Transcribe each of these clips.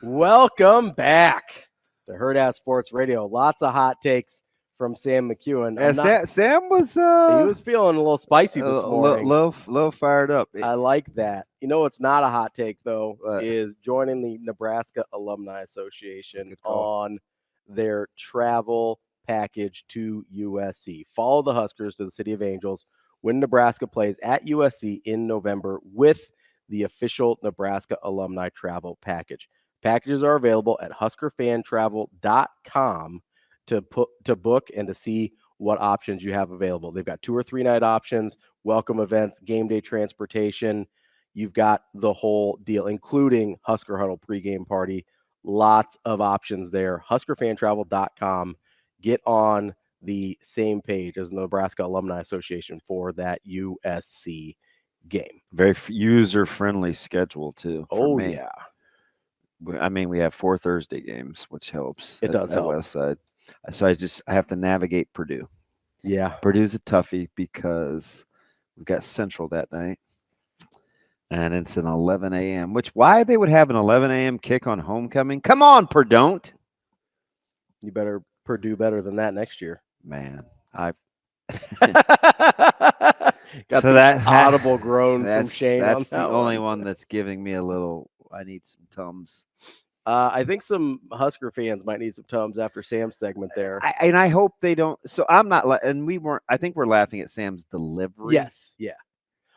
Welcome back to Hurrdat Sports Radio. Lots of hot takes from Sam McKewon. Sam was He was feeling a little spicy this morning. Low fired up. I like that. You know what's not a hot take, though, What? is joining the Nebraska Alumni Association Good call. on their travel package to USC. Follow the Huskers to the City of Angels when Nebraska plays at USC in November with the official Nebraska Alumni Travel Package. Packages are available at huskerfantravel.com to book and to see what options you have available. They've got 2 or 3 night options, welcome events, game day transportation. You've got the whole deal, including Husker Huddle pregame party. Lots of options there. huskerfantravel.com. Get on the same page as the Nebraska Alumni Association for that USC game. Very user-friendly schedule, too. Oh, me. yeah. I mean, we have 4 Thursday games, which helps. It does help. West Side. So I have to navigate Purdue. Yeah. Purdue's a toughie because we've got Central that night. And it's an 11 a.m., why they would have an 11 a.m. kick on homecoming? Come on, Purdue. You better Purdue better than that next year. Man, Got so the that audible groan from Shane. That's on that the only one that's giving me a little. I need some Tums. I think some Husker fans might need some Tums after Sam's segment there. I hope they don't. So I'm not. And we weren't. I think we're laughing at Sam's delivery. Yes, yeah.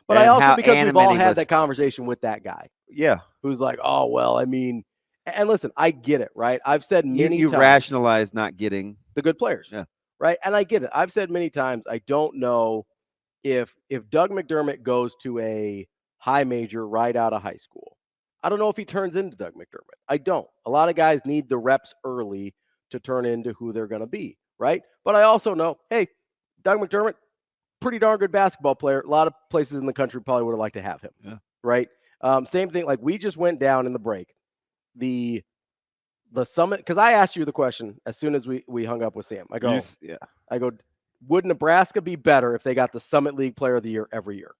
But I also, because we've all had that conversation with that guy. Yeah. Who's like, oh, well, I mean, and listen, I get it, right? I've said many times. You rationalize not getting the good players. Yeah. Right? And I get it. I've said many times, I don't know if Doug McDermott goes to a high major right out of high school. I don't know if he turns into Doug McDermott. I don't. A lot of guys need the reps early to turn into who they're going to be, right? But I also know, hey, Doug McDermott, pretty darn good basketball player. A lot of places in the country probably would have liked to have him, right? Same thing, like we just went down in the break. The summit, because I asked you the question as soon as we hung up with Sam. I go, would Nebraska be better if they got the Summit League Player of the Year every year?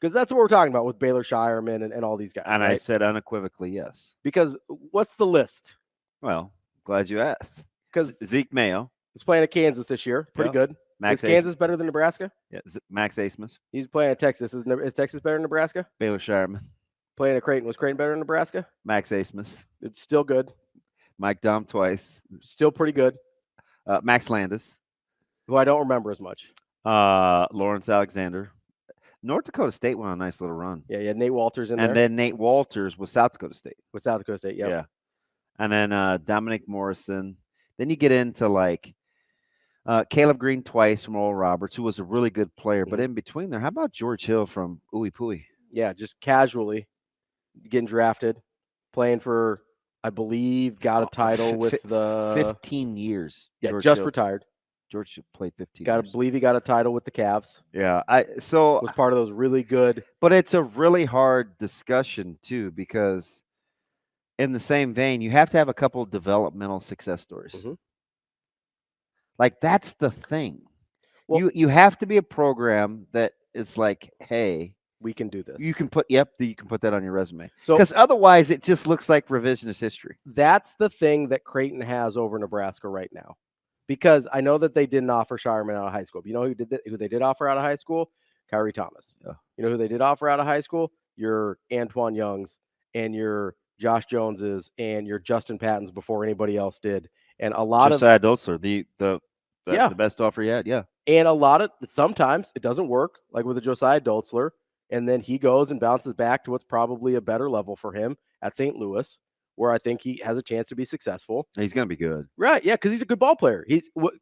Because that's what we're talking about with Baylor Shireman and all these guys. And right? I said unequivocally yes. Because what's the list? Well, glad you asked. Because Zeke Mayo is playing at Kansas this year. Pretty good. Is Kansas better than Nebraska? Yeah, Max Asmus. He's playing at Texas. Is Texas better than Nebraska? Baylor Shireman. Playing at Creighton. Was Creighton better than Nebraska? Max Asmus. It's still good. Mike Dom twice. Still pretty good. Max Landis. Who I don't remember as much. Lawrence Alexander. North Dakota State went on a nice little run. Yeah, you had Nate Walters in there. And then Nate Walters was South Dakota State. Yeah. And then Dominic Morrison. Then you get into like Caleb Green twice from Oral Roberts, who was a really good player. But in between there, how about George Hill from Ooey Pooey? Yeah, just casually getting drafted, playing for, I believe, got a title with the 15 years. Yeah, George just Hill. Retired. George played 15 years. I believe he got a title with the Cavs. Yeah, was part of those really good. But it's a really hard discussion too, because in the same vein, you have to have a couple of developmental success stories. Mm-hmm. Like that's the thing. Well, you have to be a program that is like, hey, we can do this. You can put that on your resume. Because otherwise, it just looks like revisionist history. That's the thing that Creighton has over Nebraska right now. Because I know that they didn't offer Shireman out of high school. But you know who they did offer out of high school? Kyrie Thomas. Yeah. You know who they did offer out of high school? Your Antoine Youngs and your Josh Joneses and your Justin Pattons before anybody else did. And a lot Josiah Dotzler, the best offer yet. Yeah. And sometimes it doesn't work, like with a Josiah Dotzler. And then he goes and bounces back to what's probably a better level for him at St. Louis, where I think he has a chance to be successful. He's going to be good. Right, yeah, because he's a good ball player.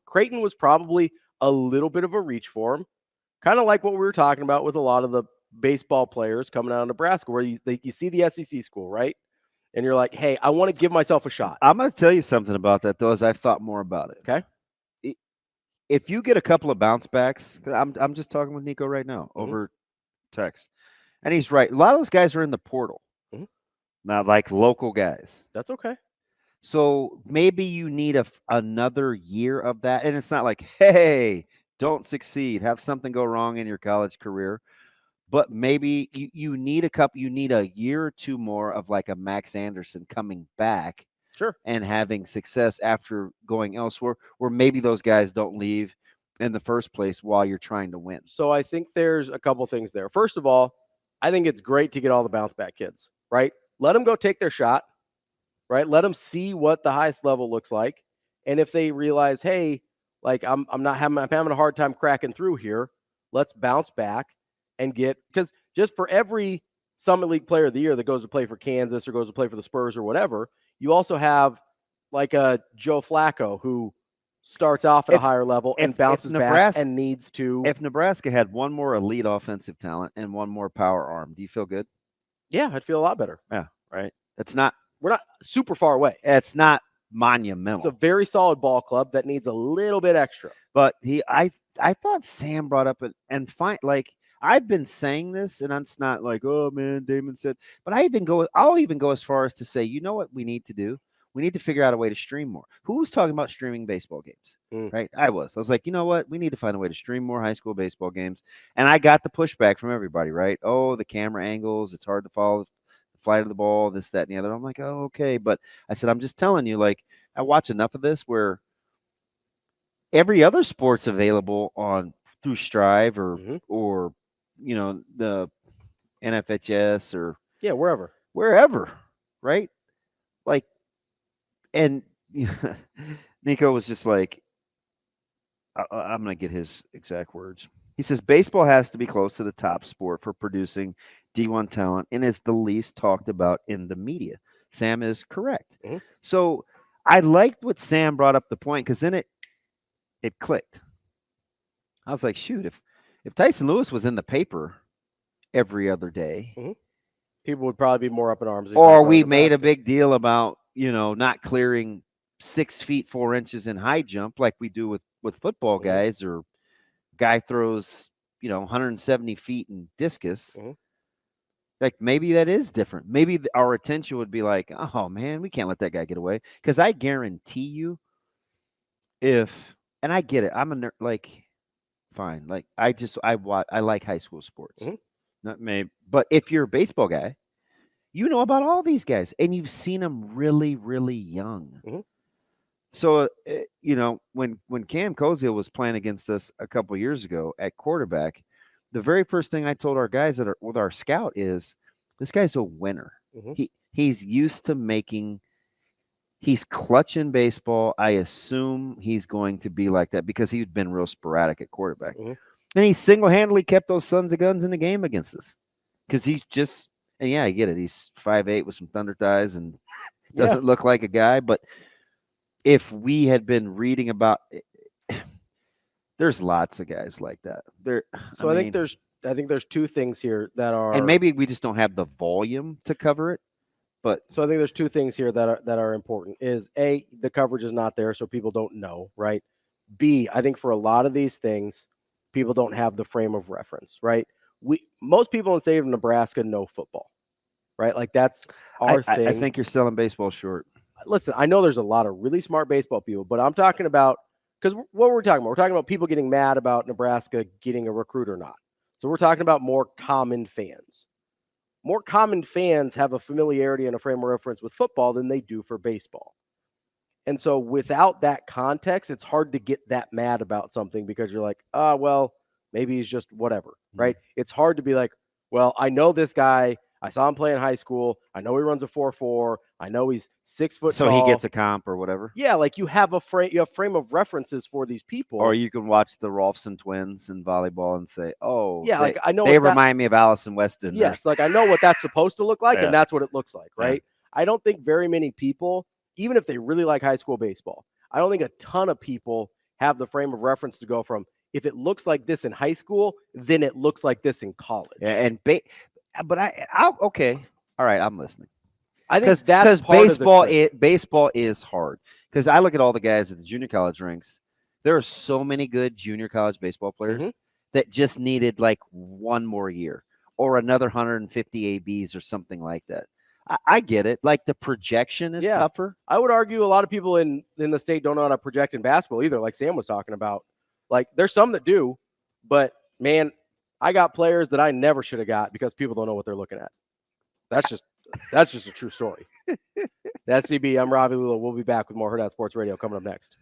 Creighton was probably a little bit of a reach for him, kind of like what we were talking about with a lot of the baseball players coming out of Nebraska, where you see the SEC school, right? And you're like, hey, I want to give myself a shot. I'm going to tell you something about that, though, as I've thought more about it. Okay. If you get a couple of bounce backs, I'm just talking with Nico right now over text, and he's right. A lot of those guys are in the portal. Not like local guys. That's okay. So maybe you need another year of that. And it's not like, hey, don't succeed. Have something go wrong in your college career. but maybe you need a year or two more of like a Max Anderson coming back Sure. and having success after going elsewhere, where maybe those guys don't leave in the first place while you're trying to win. So I think there's a couple things there. First of all, I think it's great to get all the bounce back kids, right? Let them go take their shot, right? Let them see what the highest level looks like. And if they realize, hey, like I'm having a hard time cracking through here, let's bounce back and because just for every Summit League player of the year that goes to play for Kansas or goes to play for the Spurs or whatever, you also have like a Joe Flacco who starts off at a higher level and bounces back and needs to. If Nebraska had one more elite offensive talent and one more power arm, do you feel good? Yeah, I'd feel a lot better. Yeah, right. We're not super far away. It's not monumental. It's a very solid ball club that needs a little bit extra. But I thought Sam brought up and fine, like I've been saying this, and it's not like, oh man, Damon said, but I'll even go as far as to say, you know what we need to do? We need to figure out a way to stream more. Who was talking about streaming baseball games? Right? I was like, you know what? We need to find a way to stream more high school baseball games. And I got the pushback from everybody, right? Oh, the camera angles, it's hard to follow the flight of the ball, this, that, and the other. I'm like, oh, okay. But I said, I'm just telling you, like, I watch enough of this where every other sport's available through Strive or the NFHS or wherever, right? Like, and Nico was just like, I'm going to get his exact words. He says, baseball has to be close to the top sport for producing D1 talent and is the least talked about in the media. Sam is correct. So I liked what Sam brought up the point, because then it clicked. I was like, shoot, if Tyson Lewis was in the paper every other day, people would probably be more up in arms. Or we made a big deal about, not clearing 6 feet 4 inches in high jump like we do with football guys, or guy throws 170 feet in discus. Like, maybe that is different. Maybe our attention would be like, oh man, we can't let that guy get away. Because I guarantee you, and I get it, I'm a nerd, like, fine, like I like high school sports, not maybe, but if you're a baseball guy, you know about all these guys and you've seen them really, really young. So when Cam Koziel was playing against us a couple years ago at quarterback, the very first thing I told our guys with our scout is, this guy's a winner. He's used to he's clutch in baseball. I assume he's going to be like that because he's been real sporadic at quarterback. And he single-handedly kept those sons of guns in the game against us. Because he's just, and yeah, I get it. He's 5'8" with some thunder thighs and doesn't look like a guy. But if we had been reading about there's lots of guys like that. I think there's two things here that are, and maybe we just don't have the volume to cover it. But so I think there's two things here that are important. Is A, the coverage is not there, so people don't know, right? B, I think for a lot of these things, people don't have the frame of reference, right? Most people in the state of Nebraska know football, right? Like, that's our thing. I think you're selling baseball short. Listen, I know there's a lot of really smart baseball people, but I'm talking about, because what we're talking about, we're talking about people getting mad about Nebraska getting a recruit or not. So we're talking about more common fans. More common fans have a familiarity and a frame of reference with football than they do for baseball. And so without that context, it's hard to get that mad about something, because you're like, well, maybe he's just whatever, right? It's hard to be like, well, I know this guy. I saw him play in high school. I know he runs a 4.4. I know he's 6 foot tall. So he gets a comp or whatever. Yeah, like you have frame of references for these people. Or you can watch the Rolfson twins in volleyball and say, oh, yeah, like I know they remind me of Allison Weston. Yes, like I know what that's supposed to look like, and that's what it looks like, right? I don't think very many people, even if they really like high school baseball, I don't think a ton of people have the frame of reference to go from, if it looks like this in high school, then it looks like this in college. Yeah, but okay, all right, I'm listening. I think that's baseball is hard, because I look at all the guys at the junior college ranks. There are so many good junior college baseball players that just needed like one more year or another 150 ABs or something like that. I get it. Like, the projection is tougher. I would argue a lot of people in the state don't know how to project in basketball either, like Sam was talking about. Like, there's some that do, but man, I got players that I never should have got because people don't know what they're looking at. That's just a true story. That's CB. I'm Ravi Lulla. We'll be back with more Hurrdat Sports Radio coming up next.